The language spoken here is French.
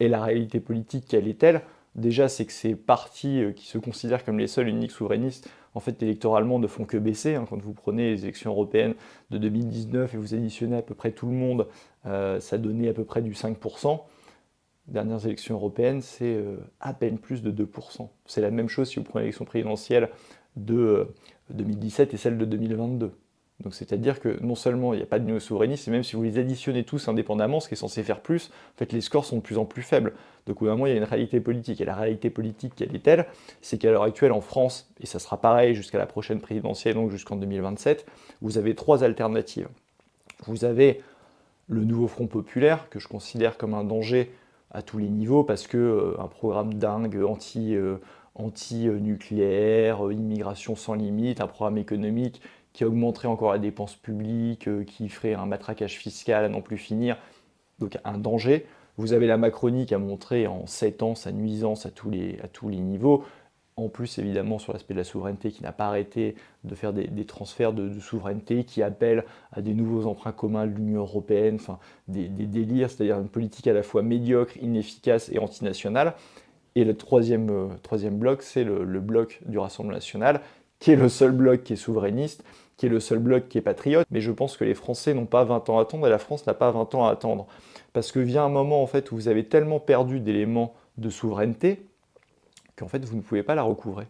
Et la réalité politique, quelle est-elle? Déjà, c'est que ces partis qui se considèrent comme les seuls et uniques souverainistes, en fait, électoralement, ne font que baisser, hein. Quand vous prenez les élections européennes de 2019 et vous additionnez à peu près tout le monde, ça donnait à peu près du 5%. Les dernières élections européennes, c'est à peine plus de 2%. C'est la même chose si vous prenez l'élection présidentielle de 2017 et celle de 2022. Donc c'est-à-dire que non seulement il n'y a pas de néo-souverainistes, et même si vous les additionnez tous indépendamment, ce qui est censé faire plus, en fait les scores sont de plus en plus faibles. Donc au bout d'un moment, il y a une réalité politique. Et la réalité politique, quelle est telle? C'est qu'à l'heure actuelle en France, et ça sera pareil jusqu'à la prochaine présidentielle, donc jusqu'en 2027, vous avez trois alternatives. Vous avez le nouveau Front populaire, que je considère comme un danger à tous les niveaux, parce que un programme dingue anti-nucléaire, immigration sans limite, un programme économique qui augmenterait encore la dépense publique, qui ferait un matraquage fiscal à n'en plus finir, donc un danger. Vous avez la Macronie qui a montré en 7 ans sa nuisance à tous les niveaux. En plus, évidemment, sur l'aspect de la souveraineté, qui n'a pas arrêté de faire des transferts de souveraineté, qui appelle à des nouveaux emprunts communs de l'Union européenne, enfin des délires, c'est-à-dire une politique à la fois médiocre, inefficace et antinationale. Et le troisième bloc, c'est le bloc du Rassemblement national, qui est le seul bloc qui est souverainiste, qui est le seul bloc qui est patriote. Mais je pense que les Français n'ont pas 20 ans à attendre et la France n'a pas 20 ans à attendre. Parce que vient un moment en fait où vous avez tellement perdu d'éléments de souveraineté qu'en fait vous ne pouvez pas la recouvrer.